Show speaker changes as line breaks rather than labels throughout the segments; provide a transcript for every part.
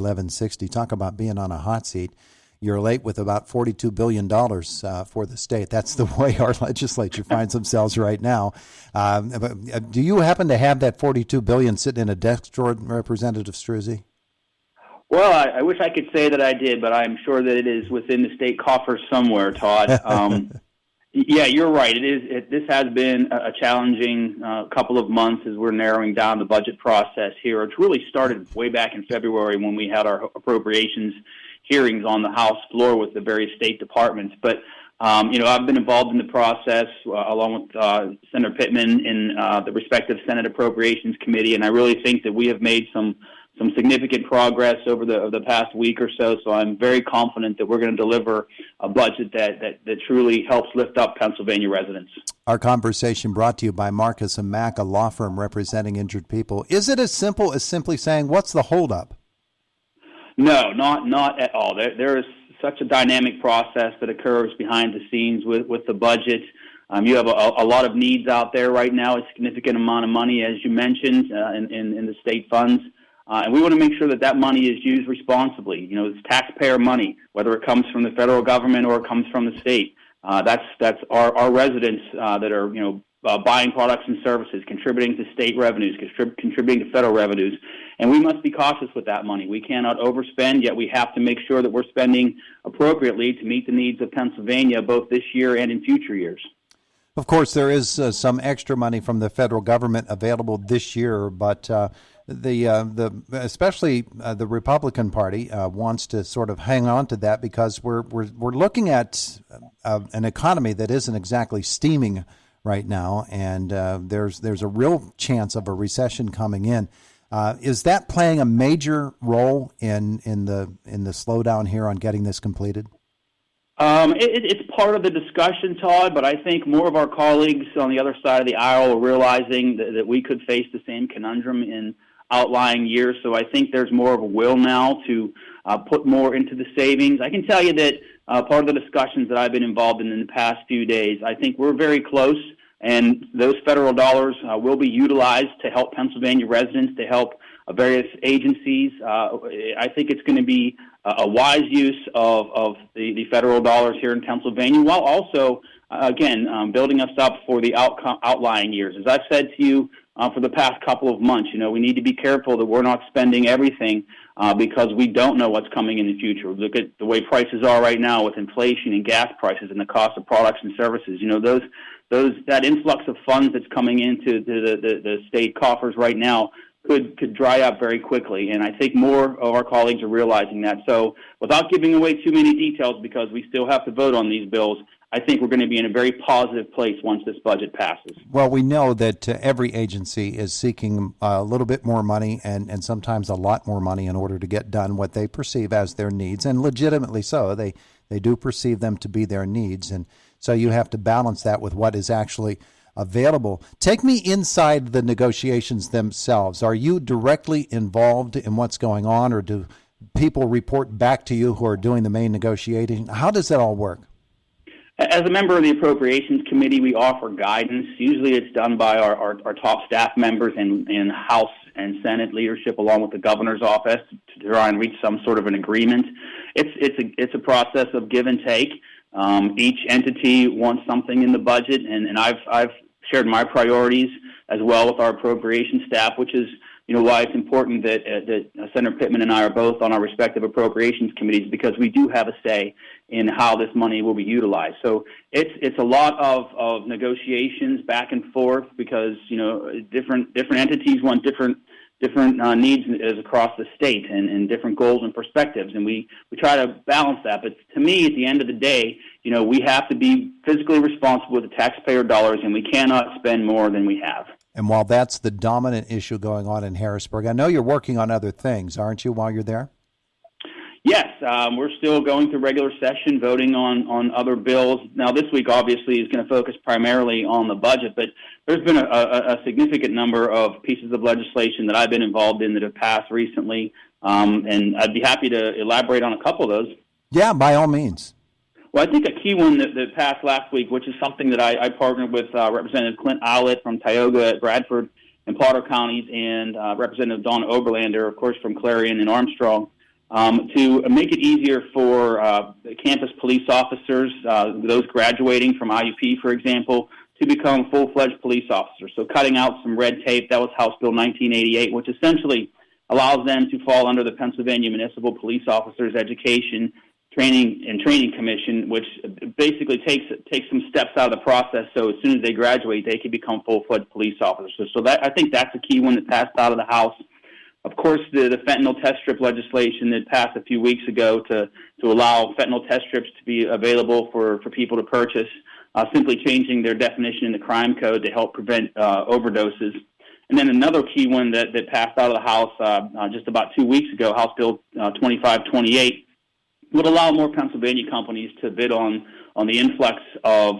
1160. Talk about being on a hot seat. You're late with about $42 billion for the state. That's the way our legislature finds themselves right now. Do you happen to have that $42 billion sitting in a desk drawer, Representative Struzzi?
Well, I wish I could say that I did, but I'm sure that it is within the state coffers somewhere, Todd. Yeah, you're right. This has been a challenging couple of months as we're narrowing down the budget process here. It's really started way back in February when we had our appropriations hearings on the House floor with the various state departments. But, I've been involved in the process along with Senator Pittman in the respective Senate Appropriations Committee, and I really think that we have made some significant progress over the past week or so. So I'm very confident that we're going to deliver a budget that truly helps lift up Pennsylvania residents.
Our conversation brought to you by Marcus & Mack, a law firm representing injured people. Is it as simple as simply saying, what's the holdup?
No, not at all. There is such a dynamic process that occurs behind the scenes with the budget. You have a lot of needs out there right now, a significant amount of money, as you mentioned, in the state funds. And we want to make sure that money is used responsibly. It's taxpayer money, whether it comes from the federal government or it comes from the state. That's our residents that are, buying products and services, contributing to state revenues, contributing to federal revenues. And we must be cautious with that money. We cannot overspend, yet we have to make sure that we're spending appropriately to meet the needs of Pennsylvania, both this year and in future years.
Of course, there is some extra money from the federal government available this year, but especially the Republican Party wants to sort of hang on to that because we're looking at an economy that isn't exactly steaming right now, and there's a real chance of a recession coming in. Is that playing a major role in the slowdown here on getting this completed?
It's part of the discussion, Todd, but I think more of our colleagues on the other side of the aisle are realizing that we could face the same conundrum in outlying years. So I think there's more of a will now to put more into the savings. I can tell you that part of the discussions that I've been involved in the past few days, I think we're very close, and those federal dollars will be utilized to help Pennsylvania residents, to help various agencies. I think it's going to be a wise use of the federal dollars here in Pennsylvania, while also, again, building us up for the outlying years. As I've said to you for the past couple of months, we need to be careful that we're not spending everything because we don't know what's coming in the future. Look at the way prices are right now with inflation and gas prices and the cost of products and services. That influx of funds that's coming into the state coffers right now could dry up very quickly, and I think more of our colleagues are realizing that. So without giving away too many details, because we still have to vote on these bills, I think we're going to be in a very positive place once this budget passes.
Well, we know that every agency is seeking a little bit more money and sometimes a lot more money in order to get done what they perceive as their needs, and legitimately so. They do perceive them to be their needs, and so you have to balance that with what is actually available. Take me inside the negotiations themselves. Are you directly involved in what's going on, or do people report back to you who are doing the main negotiating? How does that all work?
As a member of the Appropriations Committee, we offer guidance. Usually it's done by our top staff members in House and Senate leadership, along with the governor's office, to try and reach some sort of an agreement. It's a process of give and take. Each entity wants something in the budget, and I've shared my priorities as well with our appropriations staff, which is why it's important that Senator Pittman and I are both on our respective appropriations committees, because we do have a say in how this money will be utilized. So it's a lot of negotiations back and forth, because different entities want different needs as across the state and different goals and perspectives, and we try to balance that. But to me, at the end of the day, we have to be fiscally responsible with the taxpayer dollars, and we cannot spend more than we have.
And while that's the dominant issue going on in Harrisburg, I know you're working on other things, aren't you, while you're there?
Yes, we're still going through regular session, voting on other bills. Now, this week, obviously, is going to focus primarily on the budget, but there's been a significant number of pieces of legislation that I've been involved in that have passed recently, and I'd be happy to elaborate on a couple of those.
Yeah, by all means.
Well, I think a key one that passed last week, which is something that I partnered with Representative Clint Owlett from Tioga, Bradford, and Potter counties, and Representative Dawn Oberlander, of course, from Clarion and Armstrong, to make it easier for campus police officers, those graduating from IUP, for example, to become full-fledged police officers. So cutting out some red tape. That was House Bill 1988, which essentially allows them to fall under the Pennsylvania Municipal Police Officers Education Training Commission, which basically takes some steps out of the process. So as soon as they graduate, they can become full-fledged police officers. So I think that's a key one that passed out of the House. Of course, the fentanyl test strip legislation that passed a few weeks ago to allow fentanyl test strips to be available for people to purchase, simply changing their definition in the crime code to help prevent overdoses. And then another key one that passed out of the House just about 2 weeks ago, House Bill 2528, would allow more Pennsylvania companies to bid on the influx of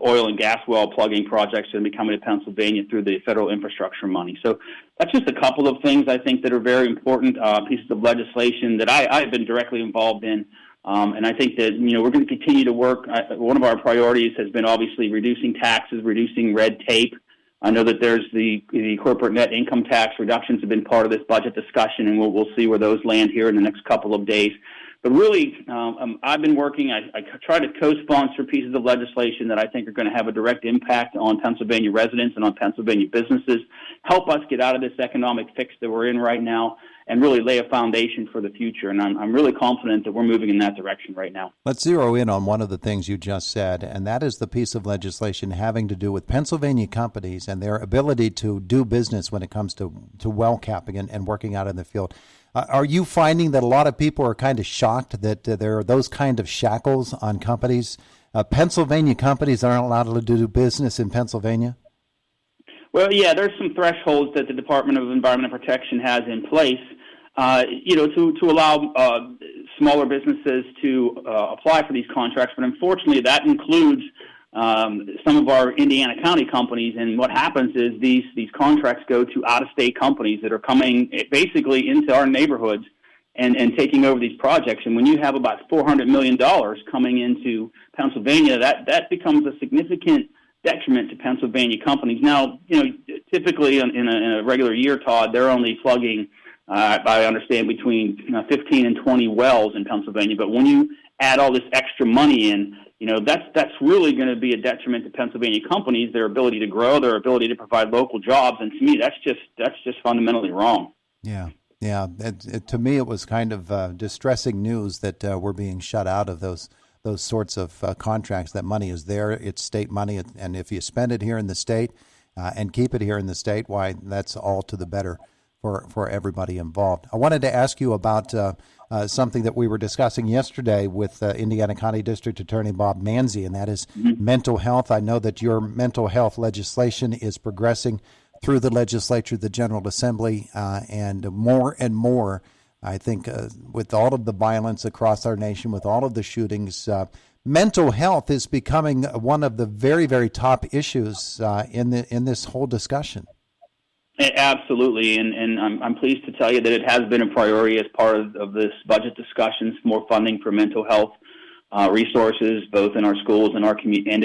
oil and gas well plugging projects that are coming to Pennsylvania through the federal infrastructure money. So that's just a couple of things I think that are very important pieces of legislation that I've been directly involved in. And I think that, we're going to continue to work. One of our priorities has been obviously reducing taxes, reducing red tape. I know that there's the corporate net income tax reductions have been part of this budget discussion, and we'll see where those land here in the next couple of days. But really, I've been working. I try to co-sponsor pieces of legislation that I think are going to have a direct impact on Pennsylvania residents and on Pennsylvania businesses, help us get out of this economic fix that we're in right now, and really lay a foundation for the future. And I'm really confident that we're moving in that direction right now. Let's
zero in on one of the things you just said, and that is the piece of legislation having to do with Pennsylvania companies and their ability to do business when it comes to well capping and working out in the field. Are you finding that a lot of people are kind of shocked that there are those kind of shackles on companies? Pennsylvania companies aren't allowed to do business in Pennsylvania?
Well, yeah, there's some thresholds that the Department of Environmental Protection has in place, to allow smaller businesses to apply for these contracts. But unfortunately, that includes some of our Indiana County companies, and what happens is these contracts go to out-of-state companies that are coming basically into our neighborhoods and taking over these projects. And when you have about $400 million coming into Pennslement, that becomes a significant detriment to Pennsylvania companies. Now, typically in a regular year, Todd, they're only plugging, I understand, between 15 and 20 wells in Pennsylvania. But when you add all this extra money in, that's really going to be a detriment to Pennsylvania companies, their ability to grow, their ability to provide local jobs. And to me, that's just fundamentally wrong.
Yeah. To me, it was kind of distressing news that we're being shut out of those sorts of contracts. That money is there. It's state money. And if you spend it here in the state and keep it here in the state, why, that's all to the better for everybody involved. I wanted to ask you about something that we were discussing yesterday with Indiana County District Attorney Bob Manzi, and that is mental health. I know that your mental health legislation is progressing through the legislature, the General Assembly, and more, I think, with all of the violence across our nation, with all of the shootings, mental health is becoming one of the very, very top issues in this whole discussion.
Absolutely, and I'm pleased to tell you that it has been a priority as part of this budget discussions, more funding for mental health resources, both in our schools and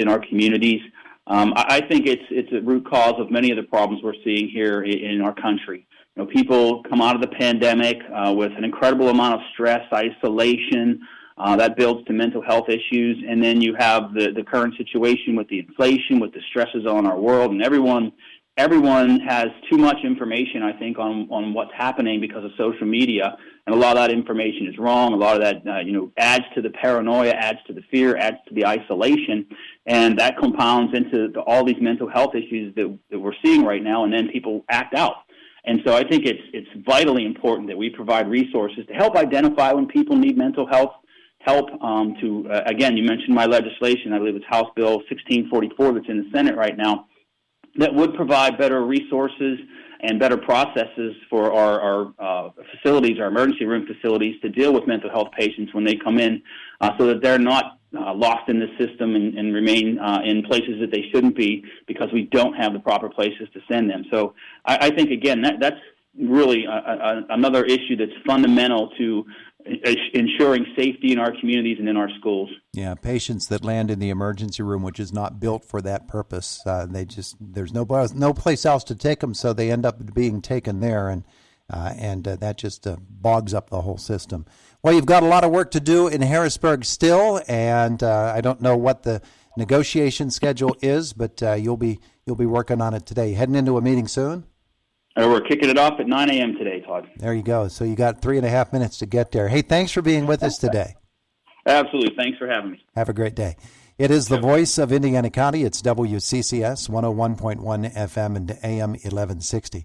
in our communities. I think it's a root cause of many of the problems we're seeing here in our country. People come out of the pandemic with an incredible amount of stress, isolation, that builds to mental health issues, and then you have the current situation with the inflation, with the stresses on our world, and everyone has too much information, I think, on what's happening because of social media, and a lot of that information is wrong. A lot of that, adds to the paranoia, adds to the fear, adds to the isolation, and that compounds into all these mental health issues that we're seeing right now, and then people act out. And so I think it's vitally important that we provide resources to help identify when people need mental health help. Again, you mentioned my legislation. I believe it's House Bill 1644 that's in the Senate right now, that would provide better resources and better processes for our facilities, our emergency room facilities, to deal with mental health patients when they come in, so that they're not lost in the system and remain in places that they shouldn't be because we don't have the proper places to send them. So I think, again, that's really another issue that's fundamental to ensuring safety in our communities and in our schools.
Yeah, patients that land in the emergency room, which is not built for that purpose, there's no place else to take them, so they end up being taken there. And and that just bogs up the whole system. Well, you've got a lot of work to do in Harrisburg still, and I don't know what the negotiation schedule is, but you'll be working on it today. Heading into a meeting soon?
We're kicking it off at 9 a.m. today, Todd.
There you go. So you got 3.5 minutes to get there. Hey, thanks for being with us today.
Absolutely. Thanks for having me.
Have a great day. It is the voice of Indiana County. It's WCCS 101.1 FM and AM 1160.